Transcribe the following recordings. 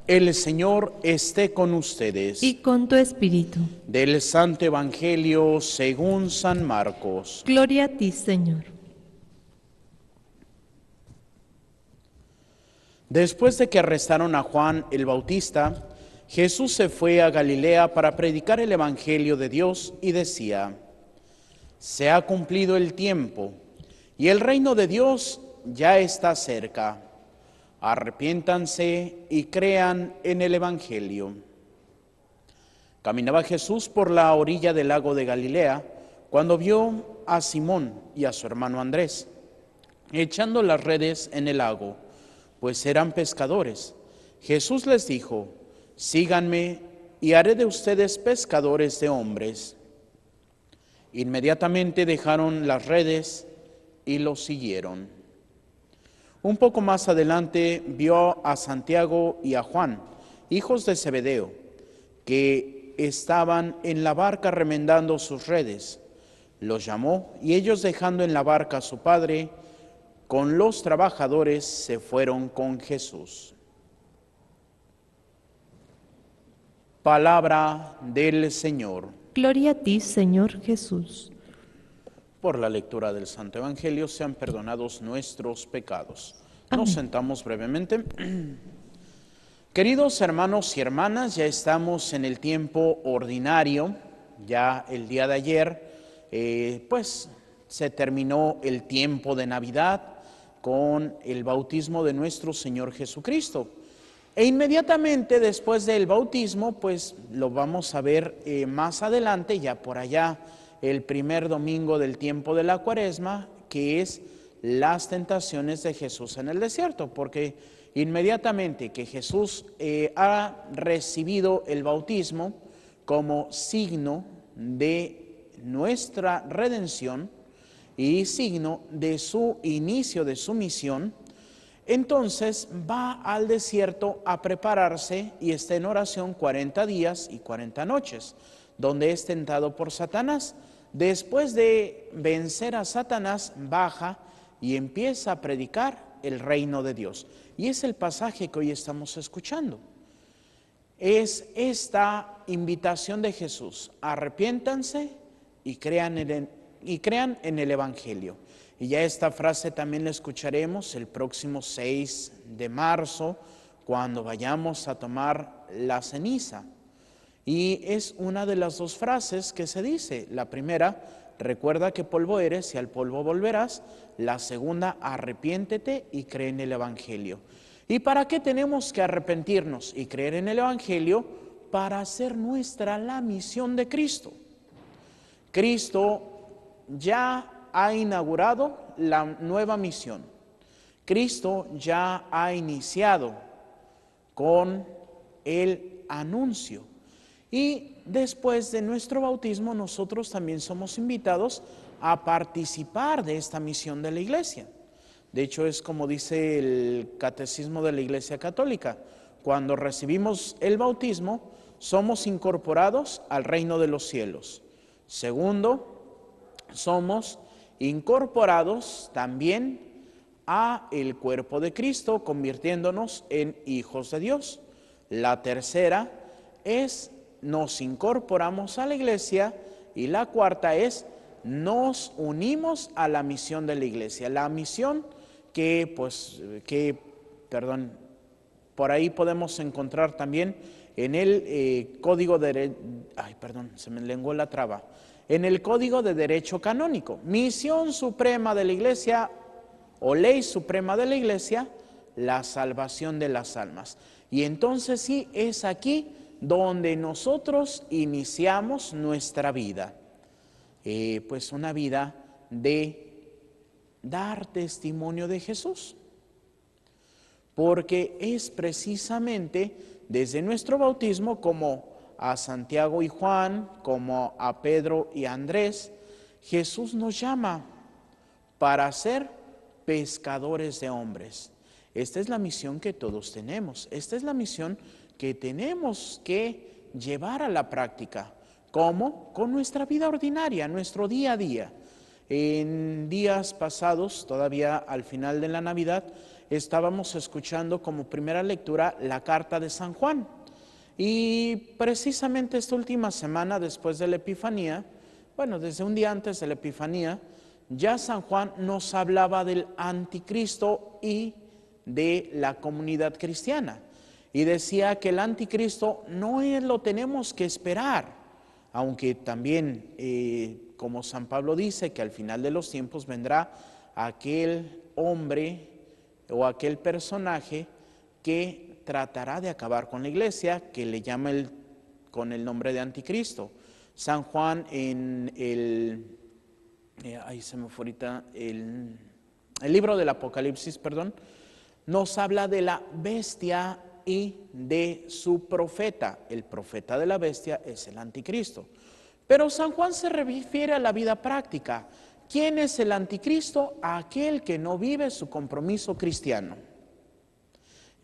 El Señor esté con ustedes. Y con tu espíritu. Del Santo Evangelio según San Marcos. Gloria a ti, Señor. Después de que arrestaron a Juan el Bautista, Jesús se fue a Galilea para predicar el Evangelio de Dios y decía: se ha cumplido el tiempo y el reino de Dios ya está cerca. Arrepiéntanse y crean en el Evangelio. Caminaba Jesús por la orilla del lago de Galilea cuando vio a Simón y a su hermano Andrés echando las redes en el lago, pues eran pescadores. Jesús les dijo: síganme y haré de ustedes pescadores de hombres. Inmediatamente dejaron las redes y los siguieron. Un poco más adelante vio a Santiago y a Juan, hijos de Zebedeo, que estaban en la barca remendando sus redes. Los llamó y ellos, dejando en la barca a su padre con los trabajadores, se fueron con Jesús. Palabra del Señor. Gloria a ti, Señor Jesús. Por la lectura del Santo Evangelio sean perdonados nuestros pecados. Amén. Nos sentamos brevemente. Queridos hermanos y hermanas, ya estamos en el tiempo ordinario. Ya el día de ayer, pues se terminó el tiempo de Navidad con el bautismo de nuestro Señor Jesucristo. E inmediatamente después del bautismo, pues lo vamos a ver más adelante, ya por allá, el primer domingo del tiempo de la Cuaresma, que es las tentaciones de Jesús en el desierto, porque inmediatamente que Jesús ha recibido el bautismo como signo de nuestra redención y signo de su inicio de su misión, entonces va al desierto a prepararse y está en oración 40 días y 40 noches, donde es tentado por Satanás. Después de vencer a Satanás, baja y empieza a predicar el reino de Dios. Y es el pasaje que hoy estamos escuchando. Es esta invitación de Jesús: arrepiéntanse y crean en el Evangelio. Y ya esta frase también la escucharemos el próximo 6 de marzo, cuando vayamos a tomar la ceniza. Y es una de las dos frases que se dice. La primera: recuerda que polvo eres y al polvo volverás. La segunda: arrepiéntete y cree en el Evangelio. ¿Y para qué tenemos que arrepentirnos y creer en el Evangelio? Para hacer nuestra la misión de Cristo. Cristo ya ha inaugurado la nueva misión. Cristo ya ha iniciado con el anuncio. Y después de nuestro bautismo, nosotros también somos invitados a participar de esta misión de la Iglesia. De hecho, es como dice el Catecismo de la Iglesia Católica: cuando recibimos el bautismo, somos incorporados al reino de los cielos. Segundo, somos incorporados también a el cuerpo de Cristo, convirtiéndonos en hijos de Dios. La tercera es: nos incorporamos a la Iglesia. Y la cuarta es: nos unimos a la misión de la Iglesia. La misión por ahí podemos encontrar también en el Código de... se me lenguó la traba. En el Código de Derecho Canónico. Misión suprema de la Iglesia o ley suprema de la Iglesia: la salvación de las almas. Y entonces sí, es aquí donde nosotros iniciamos nuestra vida. Pues una vida de dar testimonio de Jesús. Porque es precisamente desde nuestro bautismo, como a Santiago y Juan, como a Pedro y Andrés, Jesús nos llama para ser pescadores de hombres. Esta es la misión que todos tenemos. Esta es la misión que tenemos que llevar a la práctica. ¿Cómo? Con nuestra vida ordinaria, nuestro día a día. En días pasados, todavía al final de la Navidad, estábamos escuchando como primera lectura la carta de San Juan. Y precisamente esta última semana después de la Epifanía, bueno, desde un día antes de la Epifanía, ya San Juan nos hablaba del anticristo y de la comunidad cristiana. Y decía que el anticristo no lo tenemos que esperar, aunque también, como San Pablo dice, que al final de los tiempos vendrá aquel hombre o aquel personaje que tratará de acabar con la iglesia, que le llama con el nombre de anticristo. San Juan en ahí se me fue ahorita, el libro del Apocalipsis, perdón, nos habla de la bestia y de su profeta. El profeta de la bestia es el anticristo. Pero San Juan se refiere a la vida práctica. ¿Quién es el anticristo? Aquel que no vive su compromiso cristiano.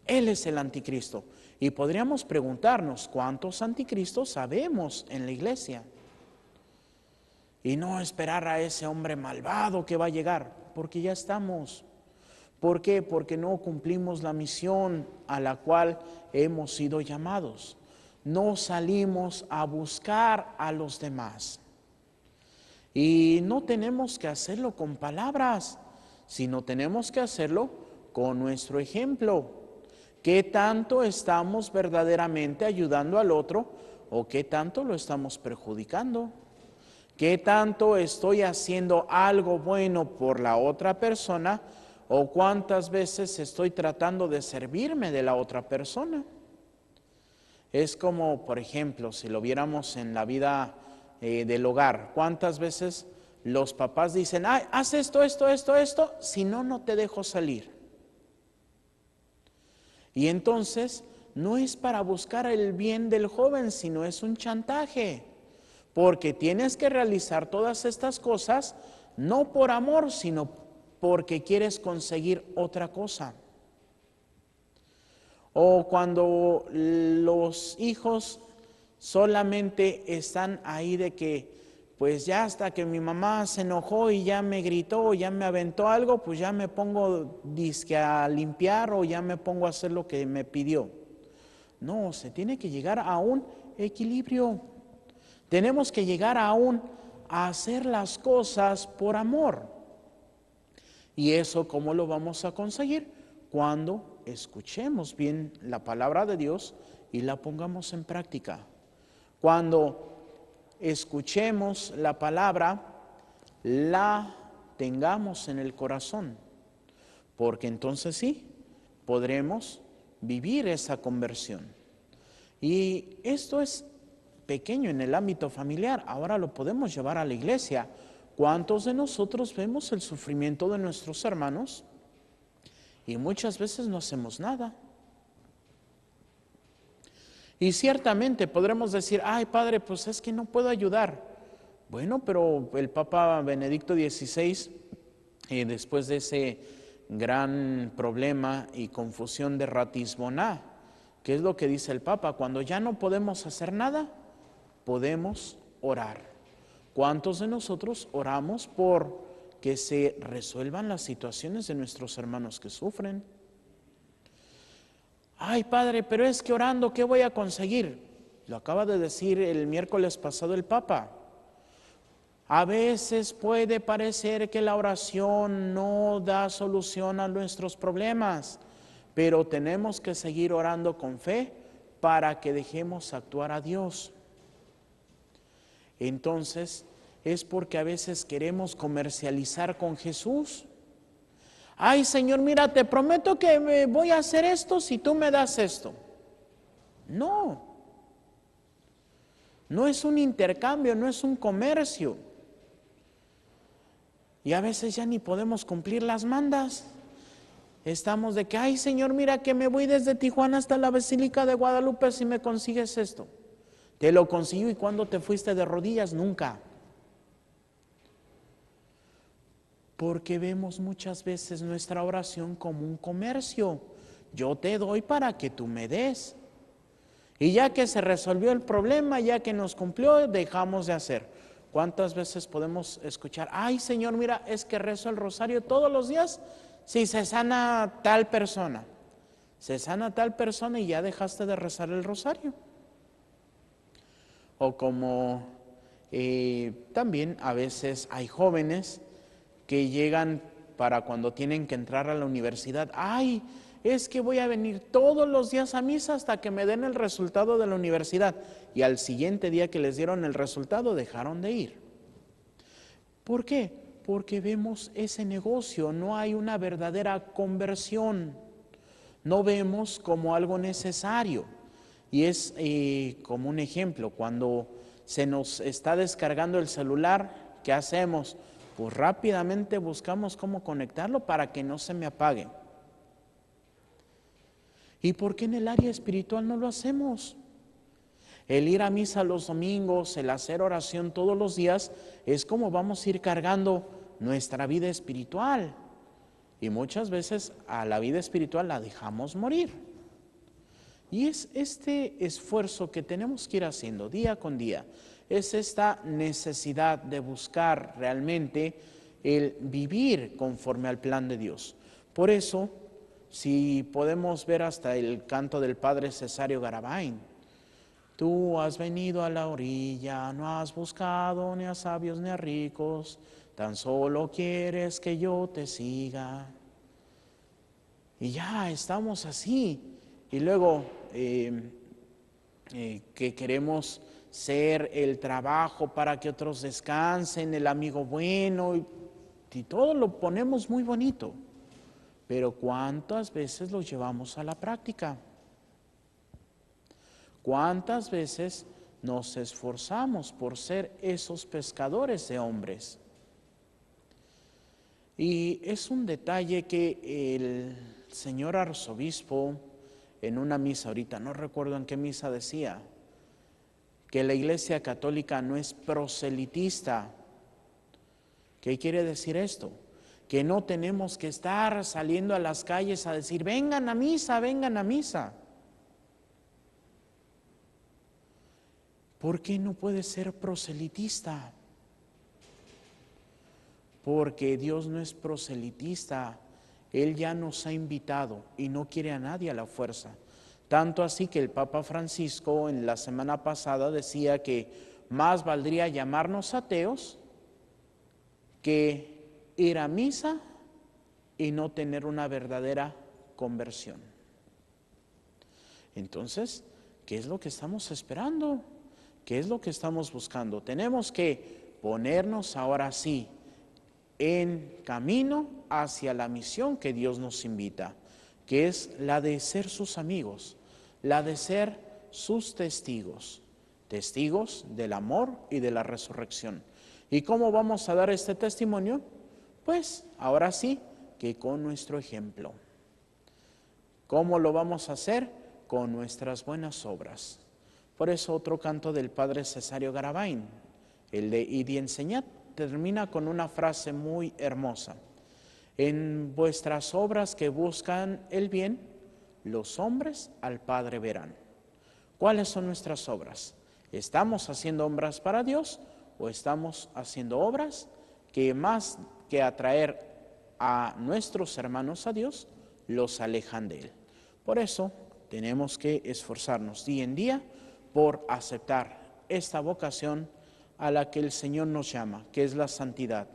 Él es el anticristo. Y podríamos preguntarnos, ¿cuántos anticristos sabemos en la iglesia? Y no esperar a ese hombre malvado que va a llegar, porque ya estamos. ¿Por qué? Porque no cumplimos la misión a la cual hemos sido llamados. No salimos a buscar a los demás. Y no tenemos que hacerlo con palabras, sino tenemos que hacerlo con nuestro ejemplo. ¿Qué tanto estamos verdaderamente ayudando al otro o qué tanto lo estamos perjudicando? ¿Qué tanto estoy haciendo algo bueno por la otra persona o cuántas veces estoy tratando de servirme de la otra persona? Es como, por ejemplo, si lo viéramos en la vida del hogar, ¿cuántas veces los papás dicen, ay, haz esto, si no, no te dejo salir? Y entonces no es para buscar el bien del joven, sino es un chantaje, porque tienes que realizar todas estas cosas no por amor, sino porque quieres conseguir otra cosa. O cuando los hijos solamente están ahí de que, pues ya hasta que mi mamá se enojó y ya me gritó o ya me aventó algo, pues ya me pongo disque a limpiar o ya me pongo a hacer lo que me pidió. No, se tiene que llegar a un equilibrio. Tenemos que llegar a hacer las cosas por amor. ¿Y eso cómo lo vamos a conseguir? Cuando escuchemos bien la palabra de Dios y la pongamos en práctica. Cuando escuchemos la palabra, la tengamos en el corazón, porque entonces sí, podremos vivir esa conversión. Y esto es pequeño en el ámbito familiar, ahora lo podemos llevar a la iglesia. ¿Cuántos de nosotros vemos el sufrimiento de nuestros hermanos? Y muchas veces no hacemos nada. Y ciertamente podremos decir, ay padre, pues es que no puedo ayudar. Bueno, pero el Papa Benedicto XVI, después de ese gran problema y confusión de Ratisbona, ¿qué es lo que dice el Papa? Cuando ya no podemos hacer nada, podemos orar. ¿Cuántos de nosotros oramos por que se resuelvan las situaciones de nuestros hermanos que sufren? Ay, padre, pero es que orando, ¿qué voy a conseguir? Lo acaba de decir el miércoles pasado el Papa. A veces puede parecer que la oración no da solución a nuestros problemas, pero tenemos que seguir orando con fe para que dejemos actuar a Dios. Entonces, es porque a veces queremos comercializar con Jesús. Ay, Señor, mira, te prometo que me voy a hacer esto si tú me das esto. No, no es un intercambio, no es un comercio. Y a veces ya ni podemos cumplir las mandas. Estamos de que, ay, Señor, mira que me voy desde Tijuana hasta la Basílica de Guadalupe si me consigues esto. Te lo consigo, ¿y cuándo te fuiste de rodillas? Nunca. Porque vemos muchas veces nuestra oración como un comercio. Yo te doy para que tú me des. Y ya que se resolvió el problema, ya que nos cumplió, dejamos de hacer. ¿Cuántas veces podemos escuchar, ay Señor, mira, es que rezo el rosario todos los días? Si se sana tal persona, se sana tal persona y ya dejaste de rezar el rosario. O como también a veces hay jóvenes que llegan para cuando tienen que entrar a la universidad, ay, es que voy a venir todos los días a misa hasta que me den el resultado de la universidad. Y al siguiente día que les dieron el resultado, dejaron de ir. ¿Por qué? Porque vemos ese negocio, no hay una verdadera conversión. No vemos como algo necesario. Y es como un ejemplo, cuando se nos está descargando el celular, ¿qué hacemos? Pues rápidamente buscamos cómo conectarlo para que no se me apague. ¿Y por qué en el área espiritual no lo hacemos? El ir a misa los domingos, el hacer oración todos los días, es como vamos a ir cargando nuestra vida espiritual. Y muchas veces a la vida espiritual la dejamos morir. Y es este esfuerzo que tenemos que ir haciendo día con día, es esta necesidad de buscar realmente el vivir conforme al plan de Dios. Por eso, si podemos ver hasta el canto del padre Cesario Garabay, tú has venido a la orilla, no has buscado ni a sabios ni a ricos, tan solo quieres que yo te siga. Y ya estamos así. Y luego que queremos ser el trabajo para que otros descansen, el amigo bueno, y todo lo ponemos muy bonito. Pero ¿cuántas veces lo llevamos a la práctica? ¿Cuántas veces nos esforzamos por ser esos pescadores de hombres? Y es un detalle que el señor arzobispo en una misa, ahorita no recuerdo en qué misa decía, que la Iglesia Católica no es proselitista. ¿Qué quiere decir esto? Que no tenemos que estar saliendo a las calles a decir, vengan a misa, vengan a misa. ¿Por qué no puede ser proselitista? Porque Dios no es proselitista, Él ya nos ha invitado y no quiere a nadie a la fuerza. Tanto así que el Papa Francisco en la semana pasada decía que más valdría llamarnos ateos que ir a misa y no tener una verdadera conversión. Entonces, ¿qué es lo que estamos esperando? ¿Qué es lo que estamos buscando? Tenemos que ponernos ahora sí en camino hacia la misión que Dios nos invita, que es la de ser sus amigos, la de ser sus testigos, testigos del amor y de la resurrección. ¿Y cómo vamos a dar este testimonio? Pues ahora sí, que con nuestro ejemplo. ¿Cómo lo vamos a hacer? Con nuestras buenas obras. Por eso otro canto del padre Cesario Garabay, el de Id y enseñad, termina con una frase muy hermosa. En vuestras obras que buscan el bien, los hombres al Padre verán. ¿Cuáles son nuestras obras? ¿Estamos haciendo obras para Dios o estamos haciendo obras que más que atraer a nuestros hermanos a Dios, los alejan de Él? Por eso tenemos que esforzarnos día en día por aceptar esta vocación a la que el Señor nos llama, que es la santidad.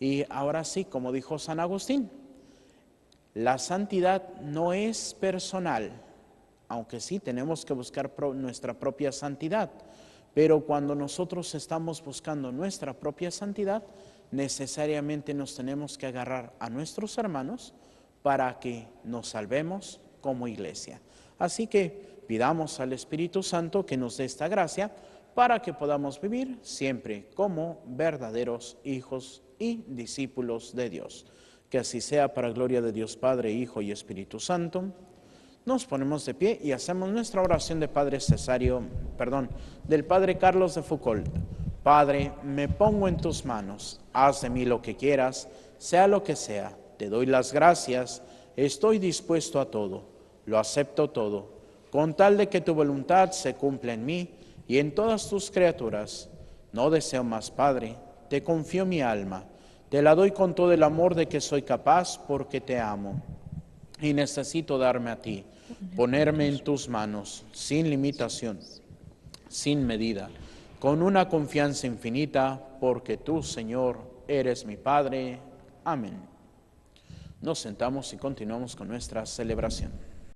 Y ahora sí, como dijo San Agustín, la santidad no es personal, aunque sí tenemos que buscar nuestra propia santidad, pero cuando nosotros estamos buscando nuestra propia santidad, necesariamente nos tenemos que agarrar a nuestros hermanos para que nos salvemos como iglesia. Así que pidamos al Espíritu Santo que nos dé esta gracia para que podamos vivir siempre como verdaderos hijos y discípulos de Dios. Que así sea para gloria de Dios Padre, Hijo y Espíritu Santo. Nos ponemos de pie y hacemos nuestra oración de del Padre Carlos de Foucault. Padre, me pongo en tus manos, haz de mí lo que quieras, sea lo que sea, te doy las gracias, estoy dispuesto a todo, lo acepto todo, con tal de que tu voluntad se cumpla en mí y en todas tus criaturas. No deseo más, Padre, te confío mi alma, te la doy con todo el amor de que soy capaz porque te amo. Y necesito darme a ti, ponerme en tus manos, sin limitación, sin medida, con una confianza infinita, porque tú, Señor, eres mi Padre. Amén. Nos sentamos y continuamos con nuestra celebración.